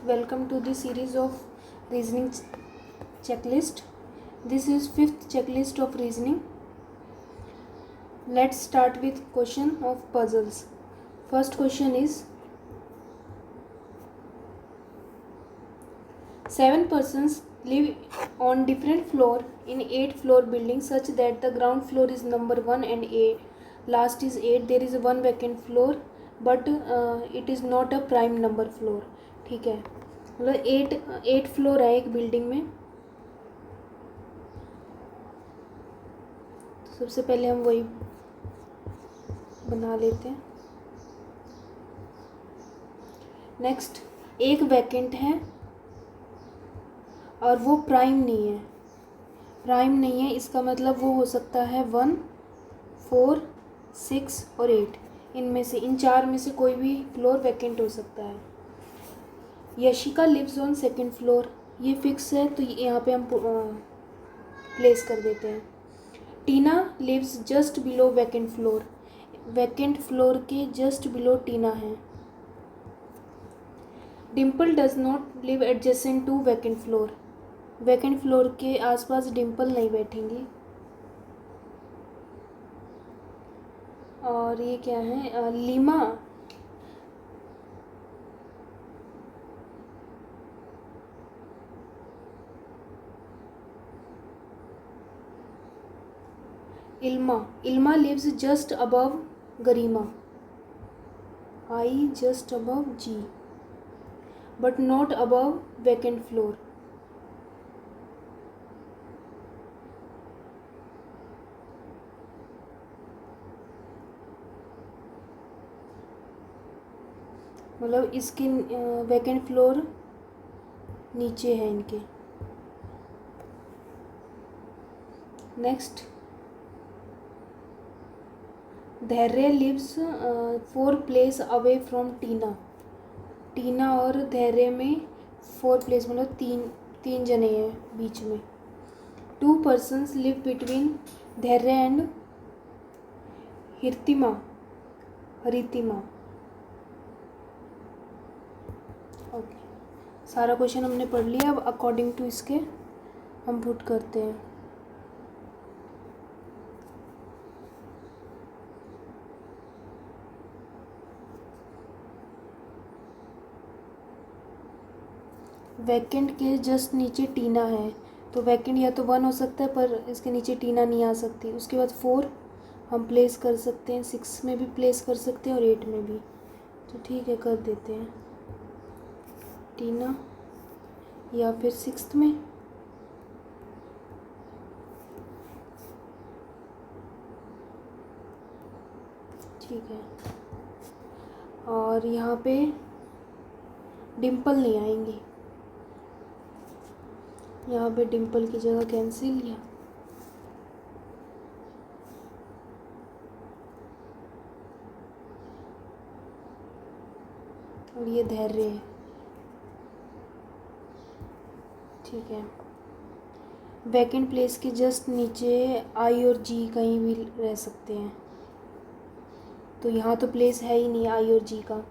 welcome to the series of reasoning checklist. This is fifth checklist of reasoning. Let's start with question of puzzles. First question is, 7 persons live on different floor in 8-floor building such that the ground floor is number 1 and A last is 8. There is one vacant floor but it is not a prime number floor. ठीक है, मतलब 8 floor है एक building में. तो सबसे पहले हम वही बना लेते हैं. नेक्स्ट, एक वैकेंट है और वो प्राइम नहीं है. प्राइम नहीं है इसका मतलब वो हो सकता है 1, 4, 6 और 8. इनमें से इन 4 में से कोई भी फ्लोर वैकेंट हो सकता है. Yashika lives on second floor, ये फिक्स है तो यहाँ पे हम प्लेस कर देते हैं. Tina lives just below vacant floor, vacant floor के जस्ट बिलो टीना है. Dimple does not live adjacent to vacant floor, vacant floor के आसपास डिम्पल नहीं बैठेंगी. और ये क्या है, Leema Ilma lives just above Garima, I just above G but not above vacant floor. मतलब इसके वैकेंट फ्लोर नीचे है इनके. नेक्स्ट, धैर्य लिव्स 4 प्लेस अवे फ्रॉम टीना, टीना और धैर्य में 4 प्लेस मतलब तीन जने हैं बीच में. 2 persons लिव बिटवीन धैर्य एंड हरितिमा. ओके, सारा क्वेश्चन हमने पढ़ लिया. अब अकॉर्डिंग टू इसके हम पुट करते हैं. वैकेंट के जस्ट नीचे टीना है तो वैकेंट या तो 1 हो सकता है पर इसके नीचे टीना नहीं आ सकती. उसके बाद 4 हम प्लेस कर सकते हैं, 6 में भी प्लेस कर सकते हैं और 8 में भी. तो ठीक है, कर देते हैं टीना या फिर 6th में. ठीक है, और यहाँ पे डिम्पल नहीं आएंगी, यहाँ पे डिम्पल की जगह कैंसिल किया. और ये धैर्य है. ठीक है, वैकेंट प्लेस के जस्ट नीचे आई और जी कहीं भी रह सकते हैं. तो यहाँ तो प्लेस है ही नहीं आई और जी का.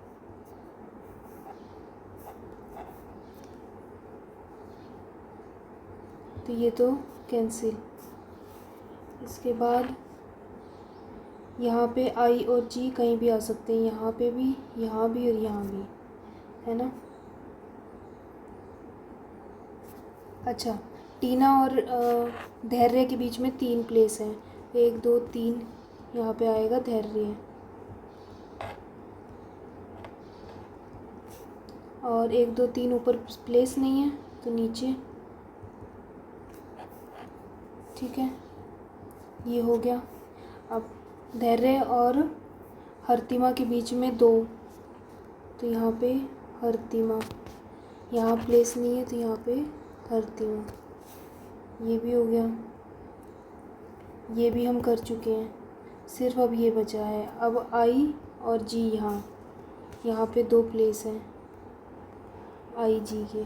तो ये तो कैंसिल. इसके बाद यहाँ पे आई और जी कहीं भी आ सकते हैं, यहाँ पे भी, यहाँ भी और यहाँ भी, है ना. अच्छा, टीना और धैर्य के बीच में 3 प्लेस हैं. 1, 2, 3 यहाँ पे आएगा धैर्य. और 1, 2, 3 ऊपर प्लेस नहीं है तो नीचे. ठीक है, ये हो गया. अब धैर्य और हरतिमा के बीच में 2, तो यहाँ पे हरतिमा, यहाँ प्लेस नहीं है तो यहाँ पे हरतिमा. ये भी हो गया, ये भी हम कर चुके हैं. सिर्फ अब ये बचा है. अब आई और जी यहाँ पे 2 प्लेस हैं आई जी के.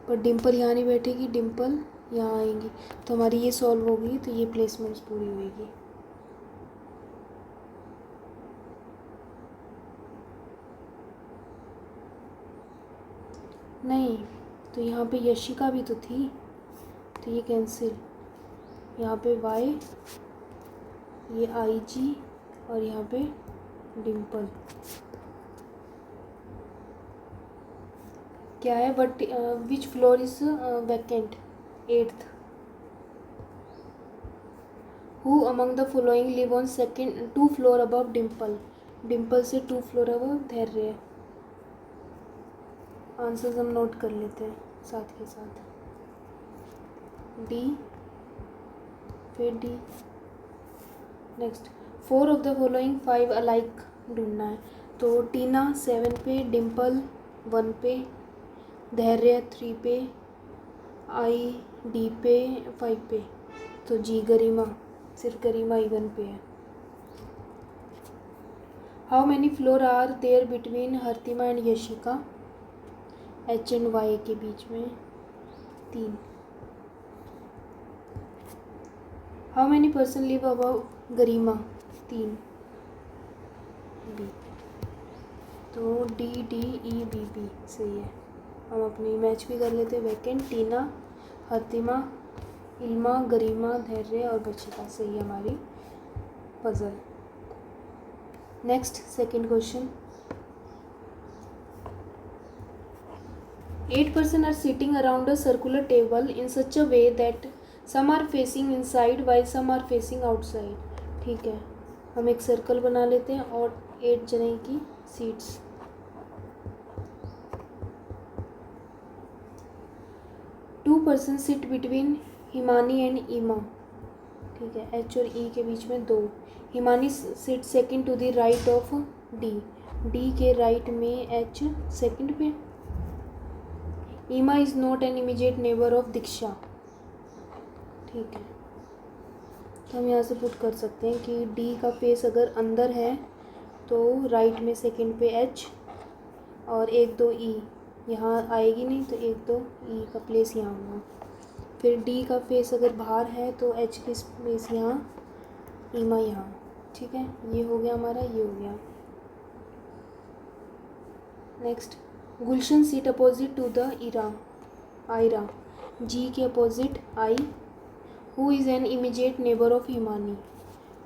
पर डिम्पल यहाँ नहीं बैठेगी, डिम्पल यहाँ आएंगी. तो हमारी ये सॉल्व होगी, तो ये प्लेसमेंट्स पूरी होगी. नहीं, तो यहाँ पे यशिका भी तो थी, तो ये कैंसिल। यहाँ पे वाई, ये आई जी, और यहाँ पे डिम्पल। क्या है, but which floor is vacant? 8th। Who among the following live on second 2 floor above Dimple? Dimple से 2 फ्लोर अबव धैर्य। आंसर्स हम नोट कर लेते हैं साथ के साथ। डी, फिर D. Next, 4 of the following 5 alike ढूंढना है। तो टीना 7 पे, डिम्पल 1 पे, धैर्य 3 पे, आई डी पे 5 पे, तो जी गरिमा, सिर्फ गरिमा ही 1 पे है। How many floor are there between Hartima and Yashika? H and Y के बीच में 3। How many person live above Garima? 3। B, तो D D E B B सही है। हम अपनी मैच भी कर लेते हैं। वैकेंट, टीना, हर्तिमा, इल्मा, गरिमा, धैर्य और बचिका सही है हमारी puzzle. Next, second question. 8 person are sitting around a circular table in such a way that some are facing inside while some are facing outside। ठीक है, हम एक सर्कल बना लेते हैं और 8 जने की seats. Two person sit between Himani and Ema. ठीक है, एच और ई के बीच में 2। Himani sit second to the right of D. D के राइट में एच सेकंड पे। Ima is not an immediate neighbour of Diksha. ठीक है, तो हम यहाँ से पुट कर सकते हैं कि डी का फेस अगर अंदर है तो राइट में सेकंड पे एच और 1 2 ई यहाँ आएगी नहीं, तो 1 2 ई का प्लेस यहाँ होगा। फिर डी का फेस अगर बाहर है तो एच की प्लेस यहाँ, ईमा यहाँ। ठीक है, ये हो गया हमारा, ये हो गया। Next, Gulshan seat opposite to the Aira. G के opposite I. Who is an immediate neighbour of Himani?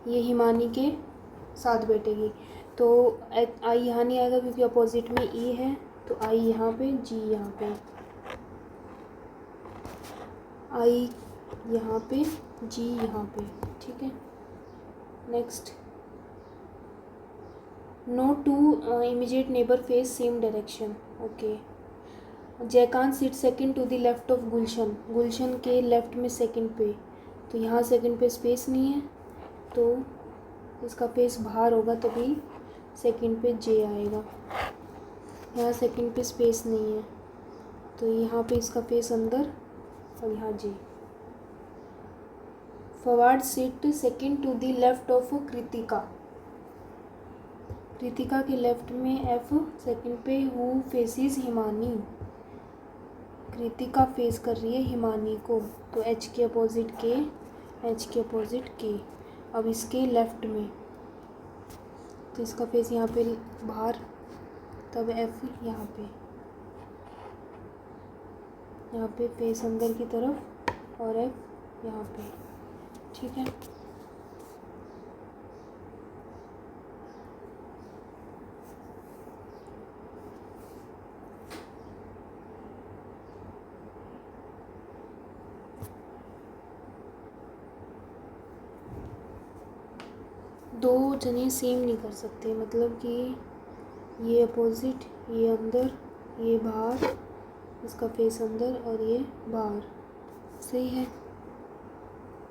ये हिमानी के साथ बैठेगी, तो आई यहाँ नहीं आएगा क्योंकि अपोजिट में ई है, तो आई यहाँ पे, जी यहाँ पे, आई यहाँ पे, जी यहाँ पे। ठीक है, next, no two immediate neighbour face same direction. Okay, Jaikant seat second to the left of Gulshan. Gulshan के लेफ्ट में सेकंड पे, तो यहाँ सेकंड पे स्पेस नहीं है, तो इसका फेस बाहर होगा तभी सेकंड पे जे आएगा। यहाँ सेकंड पे स्पेस नहीं है, तो यहाँ पे इसका फेस अंदर और यहाँ J. Fawad seat second to the left of Kritika. Kritika के लेफ्ट में एफ सेकंड पे। Who faces Himani? Kritika face कर रही है हिमानी को, तो एच के अपोजिट के, एच के अपोजिट के। अब इसके लेफ्ट में, तो इसका फेस यहाँ पे बाहर, तब एफ यहाँ पे, यहाँ पे फेस अंदर की तरफ और एफ यहाँ पे। ठीक है, दो जने सेम नहीं कर सकते, मतलब कि ये अपोजिट, ये अंदर, ये बाहर, इसका फेस अंदर और ये बाहर। सही है,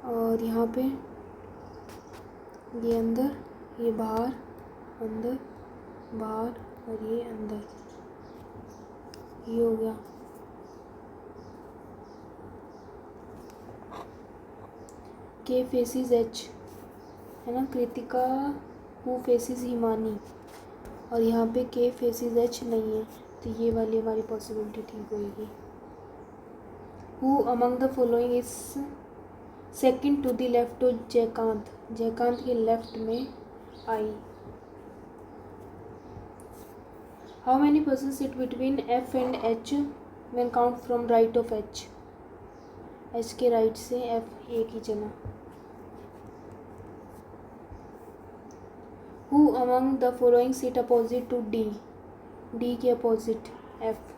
और यहाँ पे ये अंदर, ये बाहर, अंदर, बाहर और ये अंदर। ये हो गया। के फेसिस एच है ना, कृतिका हु फेसिस हिमानी, और यहाँ पे के फेसिस एच नहीं है, तो ये वाली हमारी पॉसिबिलिटी ठीक होएगी। Who among the following is second to the left of Jaikant? Jaikant के लेफ्ट में I. How many person sit between F and H? Man count from right of H, H के राइट से एफ एक ही चला। Who among the following seat opposite to D, D के opposite F.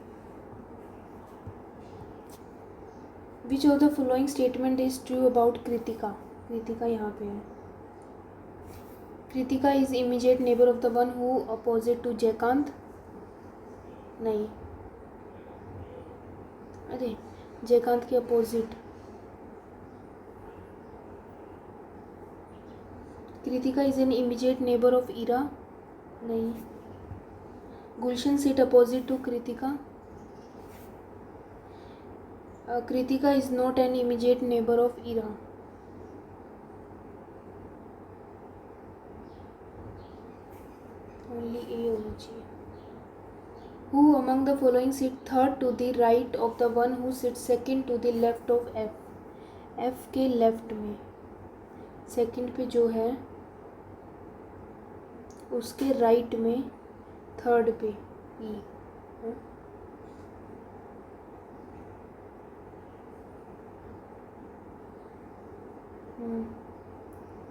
Which of the following statement is true about Kritika, Kritika यहाँ पे है। Kritika is immediate neighbour of the one who opposite to Jaikant, नहीं, अरे जयकांत के opposite. Kritika is an immediate neighbour of Ira, नहीं। Gulshan sit opposite to Kritika, Kritika is not an immediate neighbour of Ira. Only A होना चाहिए। Who among the following sit third to the right of the one who sits second to the left of F, F के left में second पे जो है उसके right में third पे ई है।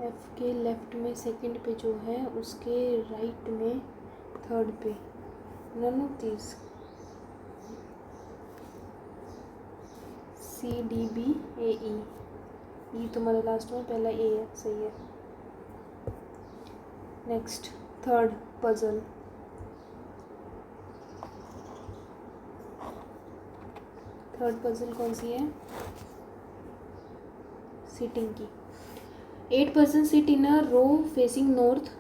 एफ के लेफ्ट में सेकंड पे जो है उसके राइट में थर्ड पे, none of this. C D B A E तुम्हारे लास्ट में, पहला ए है, सही है। Next third puzzle. Third puzzle कौन सी है? सिटिंग की। 8 person sit in a row facing north,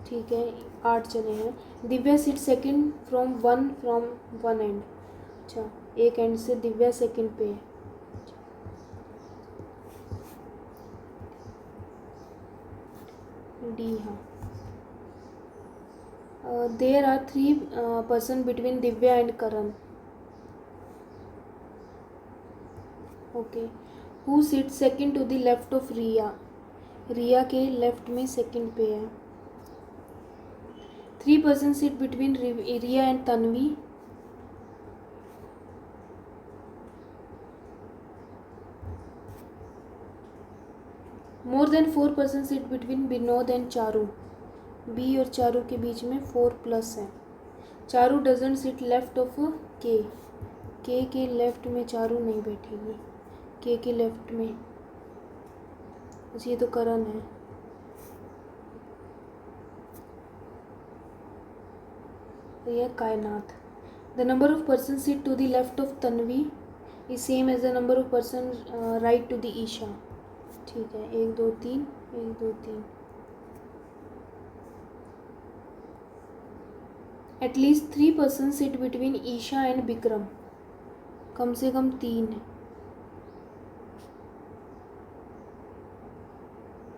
ठीक है, 8 जने हैं। Divya sit second from one end, अच्छा एक एंड से दिव्या सेकंड पे है। डी, हाँ। There are 3 person between Divya and Karan, okay. Who sit second to the left of Riya, Riya के लेफ्ट में सेकंड पे है। 3 person sit between Riya and Tanvi, more than 4 person sit between Vinod and Charu, B और चारू के बीच में 4 प्लस है। Charu doesn't sit left of K के लेफ्ट में चारू नहीं बैठेगी, के लेफ्ट में, ये तो करण है। यह कायनात। The number of person sit to the left of Tanvi is same as the number of person right to the Isha, ठीक है, 1 2 3 1 2 3। At least 3 person sit between Isha and Vikram, कम से कम 3 है,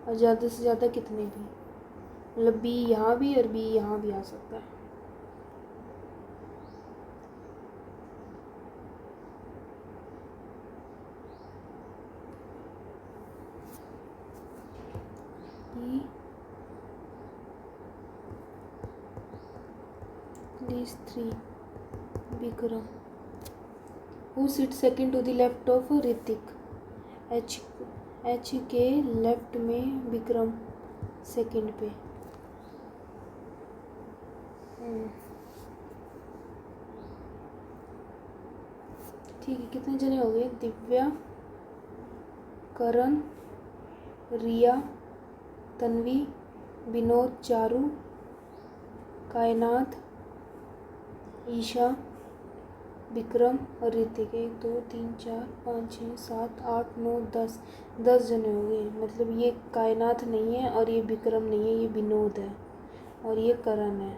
और ज़्यादा से ज़्यादा कितने भी, मतलब बी यहाँ भी और बी यहाँ भी आ सकता है। These 3 Vikram. Who sits second to the left of Hrithik, H के लेफ्ट में विक्रम सेकंड पे। ठीक है, कितने जने हो गए? दिव्या, करण, रिया, तन्वी, विनोद, चारू, कायनात, ईशा, विक्रम और ऋतिक। 1 2 3 4 5 6 7 8 9 10 जने हो गए। मतलब ये कायनात नहीं है और ये विक्रम नहीं है, ये विनोद है और ये करण है।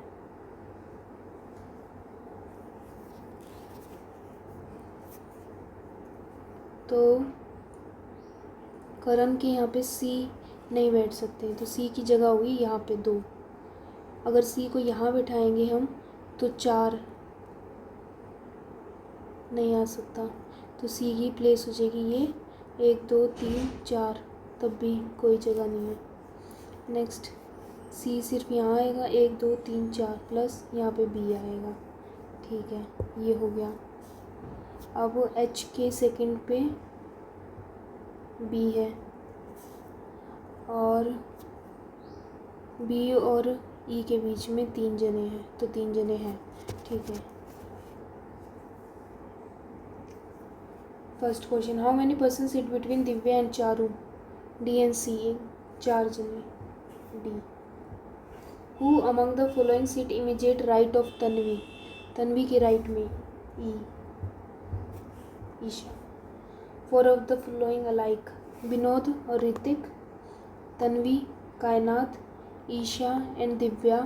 तो करण के यहाँ पे सी नहीं बैठ सकते, तो सी की जगह होगी यहाँ पे 2। अगर सी को यहाँ बैठाएंगे हम तो 4 नहीं आ सकता, तो सी की प्लेस हो जाएगी ये 1 2 3 4, तब भी कोई जगह नहीं है। नेक्स्ट सी सिर्फ यहाँ आएगा 1 2 3 4 प्लस यहाँ पे बी आएगा, ठीक है, ये हो गया। अब H के सेकंड पे B है और B और E के बीच में 3 जने हैं, तो 3 जने हैं, ठीक है। First question, how many person sit between Divya and Charu, D and C, 4 जने, D। Who among the following seat immediate right of Tanvi, Tanvi के राइट में, E, Isha. Four of the following alike, Vinod और ऋतिक, तन्वी, कायनात, ईशा एंड दिव्या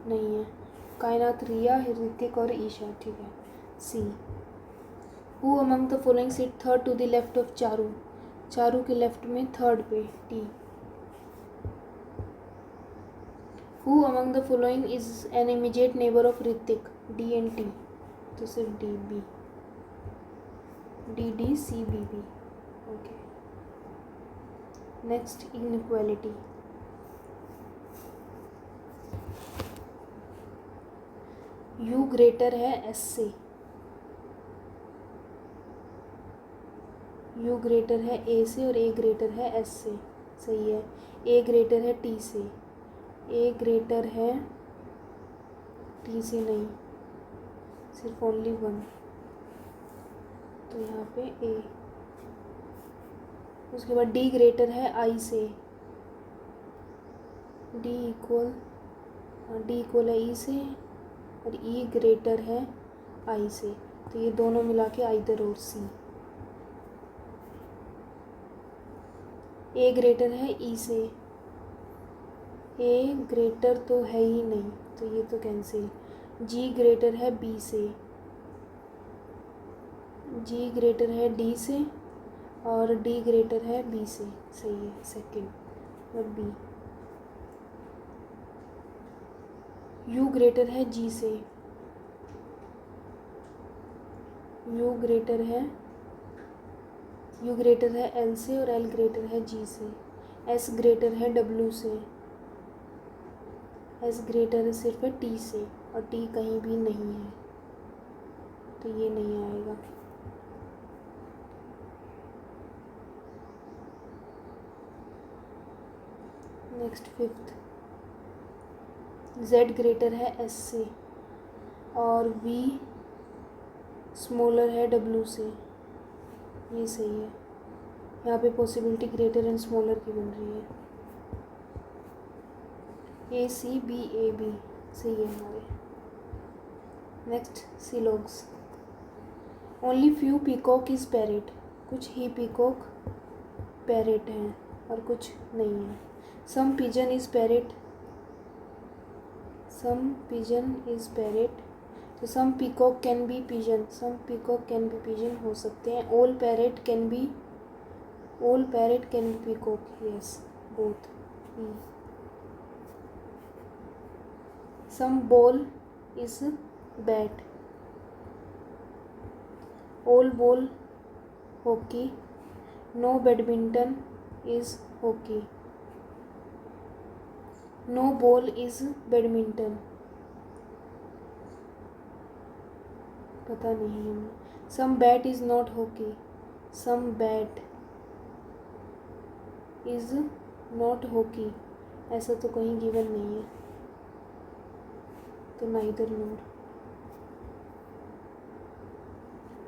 नहीं है, कायनात, रिया, ऋतिक और ईशा, ठीक है। C, who among the following seat third to the left of Charu, Charu के लेफ्ट में थर्ड पे, T. Who among the following is an immediate neighbour of Hrithik, D and T, तो सिर्फ D, B, D D C B B, okay. Next, inequality. U greater है S से, U greater है A से और A greater है S से, सही है। A ग्रेटर है T से, A ग्रेटर है T से नहीं, सिर्फ ओनली वन, तो यहाँ पे A। उसके बाद D ग्रेटर है I से, D इक्वल है E से और E ग्रेटर है I से, तो ये दोनों मिला के आइदर और C। A ग्रेटर है E से, A ग्रेटर तो है ही नहीं, तो ये तो कैंसिल। G ग्रेटर है B से, G ग्रेटर है D से और D ग्रेटर है B से, सही है, सेकंड। और B, U ग्रेटर है G से, U ग्रेटर है L से और L ग्रेटर है G से, S ग्रेटर है W से, S ग्रेटर सिर्फ है T से और T कहीं भी नहीं है, तो ये नहीं आएगा। नेक्स्ट, फिफ्थ, Z ग्रेटर है S से और V स्मॉलर है W से, ये सही है। यहाँ पे पॉसिबिलिटी ग्रेटर एंड स्मॉलर की बन रही है। A C B A B सही है हमारे। Next, syllogisms. Only few peacock is parrot, कुछ ही पीकॉक पैरेट हैं और कुछ नहीं है। Some pigeon is parrot, some pigeon is parrot, तो some peacock can be pigeon, some peacock can be pigeon हो सकते हैं। All parrot can be peacock, yes, both. Some ball is bat, all ball hockey, no badminton is hockey, no ball is badminton, पता नहीं हमें। Some bat is not hockey, some bat is not hockey, ऐसा तो कहीं given नहीं है, तो neither nor.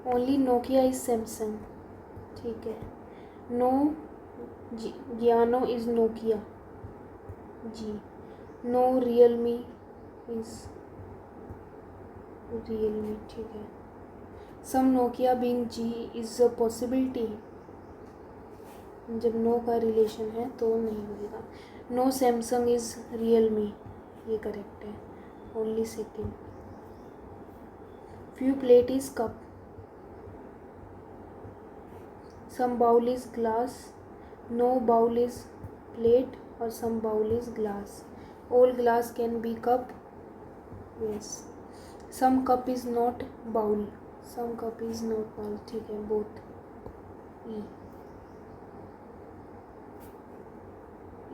Only Nokia is Samsung, ठीक है। नो ज्ञानो इज नोकिया, जी। नो रियलमी इज रियलमी, ठीक है। सम नोकिया बीइंग जी इज अ पॉसिबिलिटी, जब नो का रिलेशन है तो नहीं होगा। नो सैमसंग इज रियलमी, ये करेक्ट है, only second. Few plate is cup, some bowl is glass, no bowl is plate और सम bowl is glass. All glass can be cup, yes. Some cup is not bowl, some cup is not bowl, ठीक है, both. ई,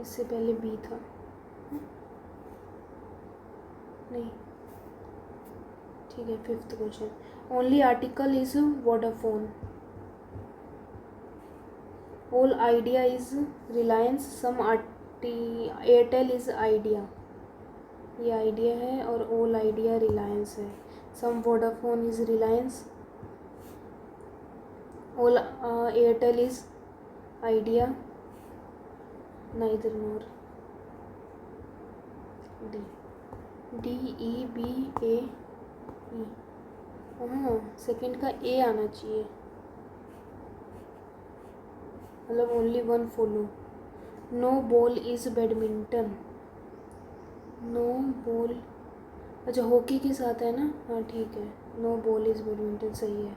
इससे पहले B था, नहीं, ठीक है, 5th question, only article is Vodafone, all Idea is Reliance, some Airtel is Idea, ये Idea है और ऑल आइडिया रिलायंस है, some Vodafone is Reliance, all Airtel is Idea, neither nor, DEBAE, हाँ सेकेंड का ए आना चाहिए, मतलब only one follow, no ball is badminton, no ball, अच्छा हॉकी के साथ है ना, हाँ ठीक है, नो बॉल इज बैडमिंटन सही है।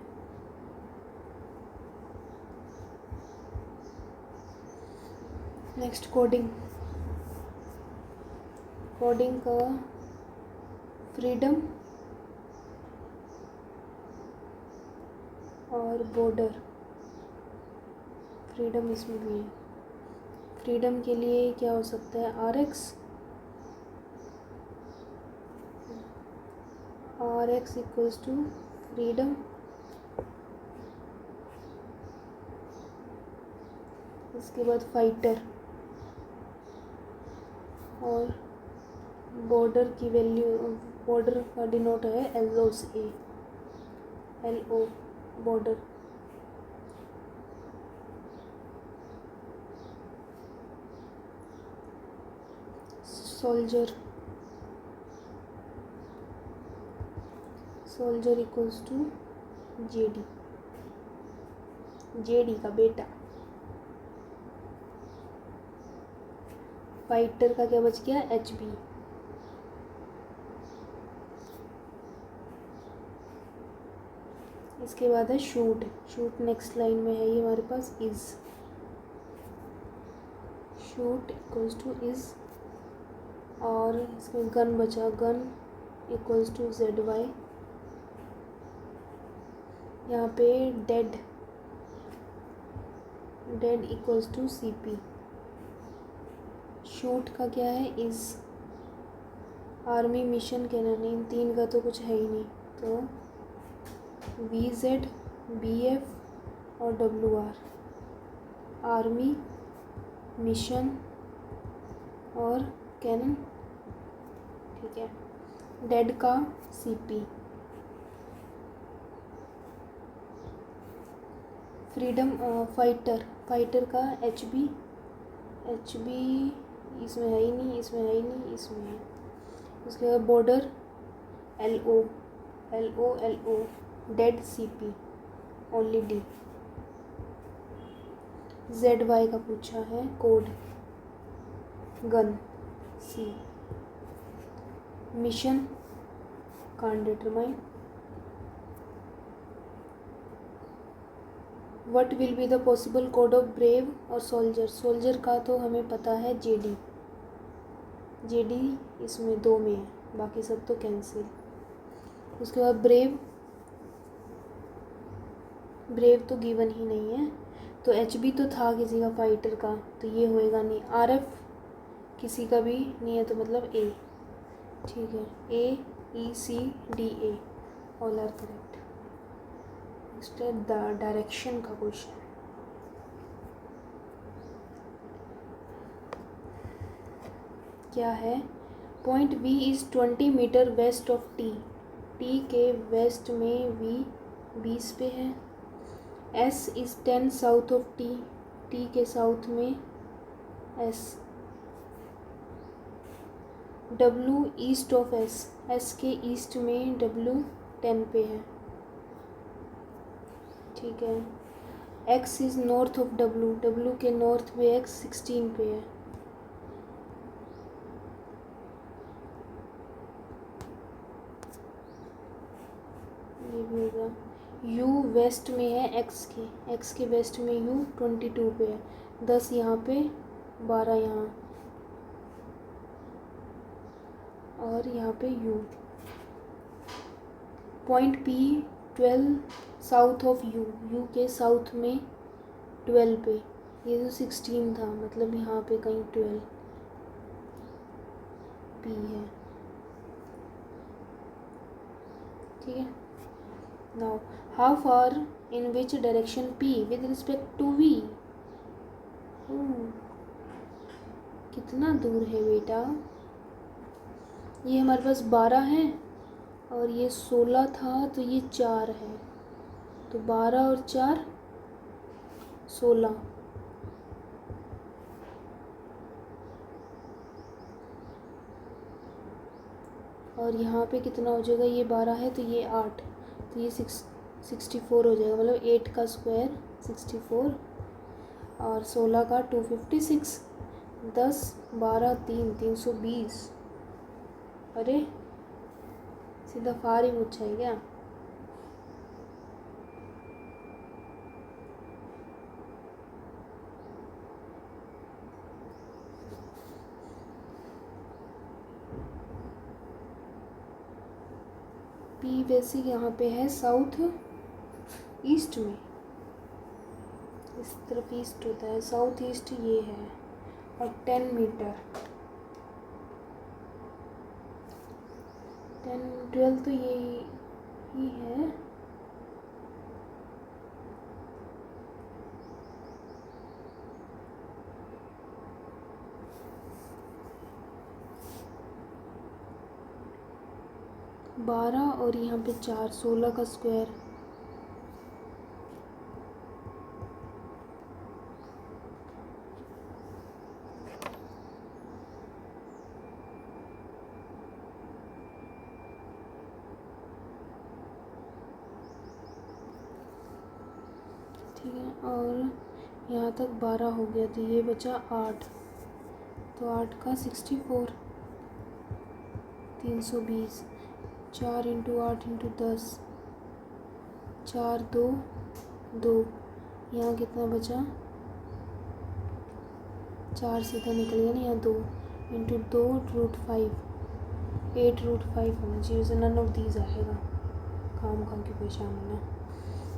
नेक्स्ट कोडिंग, कोडिंग का फ्रीडम और बॉर्डर, फ्रीडम इसमें भी है, फ्रीडम के लिए क्या हो सकता है, RX इक्वल्स टू फ्रीडम, इसके बाद फाइटर, और बॉर्डर की वैल्यू, बॉर्डर का डिनोट है LO, border, soldier, soldier equals to JD का बेटा, फाइटर का क्या बच गया, HB, इसके बाद है शूट, शूट नेक्स्ट लाइन में है ये हमारे पास, is, shoot equals to is, और इसमें गन बचा, गन इक्वल्स टू ZY, यहाँ पे dead equals to CP, shoot का क्या है, इज, आर्मी मिशन कहना नहीं, इन तीन का तो कुछ है ही नहीं, तो VZ BF और WR, आर्मी मिशन और कैनन, ठीक है, डेड का CP, फ्रीडम फाइटर का HB इसमें है ही नहीं, इसमें है ही नहीं, इसमें है, उसके बाद border LO, dead CP, only D, ZY का पूछा है code, gun C, mission can't determine, what will be the possible code of brave और सोल्जर, सोल्जर का तो हमें पता है JD इसमें 2 में है, बाकी सब तो कैंसिल, उसके बाद ब्रेव तो गिवन ही नहीं है, तो HB तो था किसी का फाइटर का, तो ये होएगा नहीं, RF किसी का भी नहीं है, तो मतलब A, ठीक है, AECDA, all are correct. Next है डायरेक्शन का क्वेश्चन, क्या है, point V is 20 metre west of T के वेस्ट में V 20 पे है, S is 10 south of T के साउथ में S, W east of S के ईस्ट में W 10 पे है, ठीक है, X is north of W के नॉर्थ में X 16 पे है, ये भी हो गया, U वेस्ट में है X के वेस्ट में U 22 पे है, 10 यहाँ पे, 12 यहाँ, और यहाँ पे U, point P 12 south of U के साउथ में 12 पे, ये जो 16 था मतलब यहाँ पे कहीं 12 P है, ठीक है। Now how far in which direction P with respect to V। कितना दूर है बेटा। ये हमारे पास 12 है और ये 16 था, तो ये 4 है, तो 12 और 4 16। और यहाँ पे कितना हो जाएगा, ये 12 है तो ये 8, तो ये 64 हो जाएगा। मतलब 8 का स्क्वायर 64 और 16 का 256। 10 12 3 320। अरे सीधा फार ही पूछा है क्या। P वैसे यहाँ पे है साउथ ईस्ट में, इस तरफ ईस्ट होता है, साउथ ईस्ट ये है। और 10 मीटर 10 12 तो ये ही है। बारह और यहाँ पे 4, 16 का स्क्वायर। ठीक है, और यहाँ तक 12 हो गया, तो ये बचा 8, तो 8 का 64 320। 4 इंटू 8 इंटू 10, 4 2 2। यहाँ कितना बचा, 4 सीधा निकल गया ना, यहाँ 2 इंटू 2 √5, 8 √5 होना चाहिए। वैसे नन ऑफ दीज आएगा, काम की परेशान होना।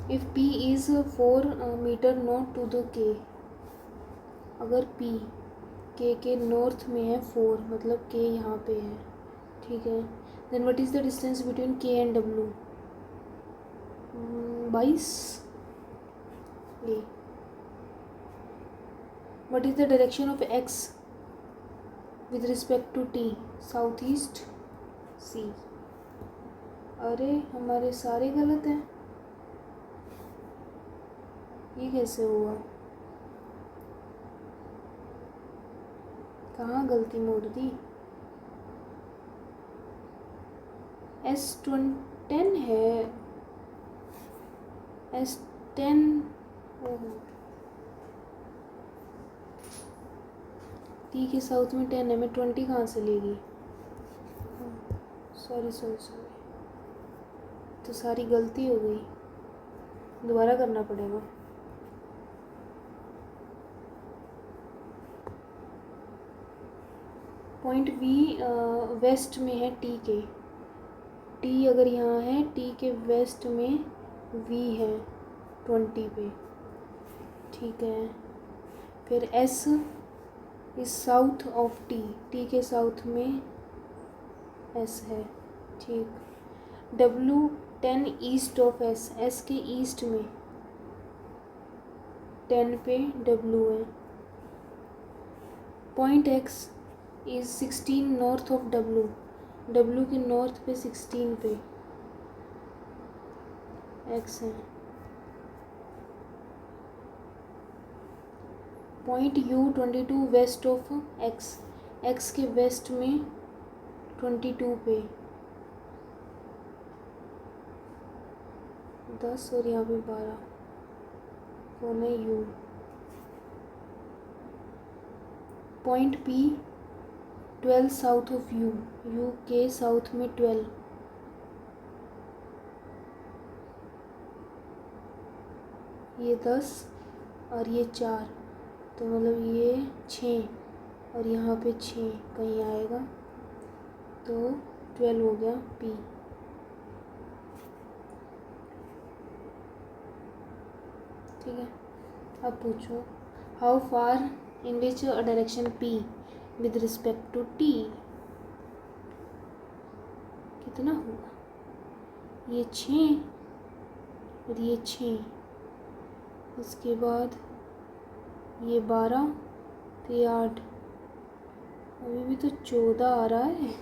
If P is 4 metre north to the K, अगर P K के नॉर्थ में है 4, मतलब K यहाँ पे है, ठीक है। Then what is the distance between K and W। 22। A। What is the direction of X with respect to T, south east C। अरे हमारे सारे गलत हैं, ये कैसे हुआ, कहाँ गलती मोड़ दी। S10 है, S10। ओहो, T के साउथ में 10 है, मैं 20 कहाँ से लेगी। सॉरी, तो सारी गलती हो गई, दोबारा करना पड़ेगा। पॉइंट V वेस्ट में है T के, T अगर यहाँ है, T के वेस्ट में V है 20 पे, ठीक है। फिर S is south of T, T के साउथ में S है, ठीक। W 10 east of S, S के ईस्ट में 10 पे W है। Point X is 16 north of W, W के नॉर्थ पे 16 पे X है। Point U 22 west of X, X के वेस्ट में 22 पे 10 और यहाँ पे 12, कौन है U। Point P 12 south of U, U के साउथ में 12, ये 10 और ये 4, तो मतलब ये 6 और यहाँ पे 6 कहीं आएगा, तो 12 हो गया P। ठीक है, अब पूछो how far in which direction P with respect to T, कितना होगा। ये 6 और ये 6, उसके बाद ये 12, तो ये 8, अभी भी तो 14 आ रहा है।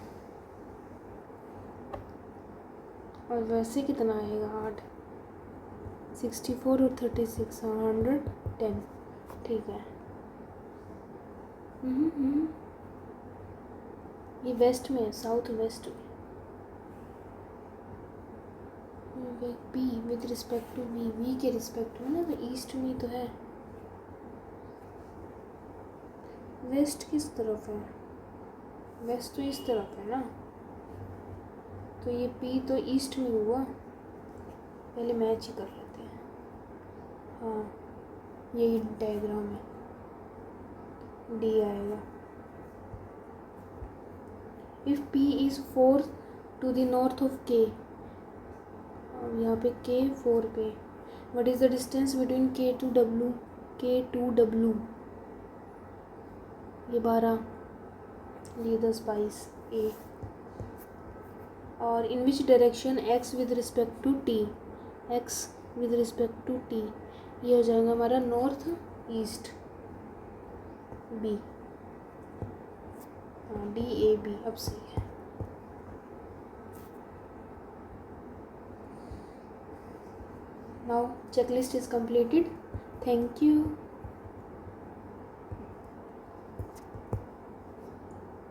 और वैसे कितना आएगा 8, 64 और 36, 110, ठीक है। ये वेस्ट में है, साउथ वेस्ट में। P with respect to V, V के रिस्पेक्ट में ना, तो ईस्ट में तो है। वेस्ट किस तरफ है? वेस्ट तो इस तरफ है ना, तो ये पी तो ईस्ट में हुआ। पहले मैच ही कर लेते हैं। हाँ, यही डायग्राम है, डी आएगा। If P is 4 to the north of K, अब यहाँ पे K 4 पे, what is the distance between K to W? K to W, ये 12, ये 10, 22 A। और in which direction X with respect to T, X with respect to T, ये हो जाएगा हमारा नॉर्थ ईस्ट, B। हाँ, DAB अब सही है। Now checklist is completed. Thank you.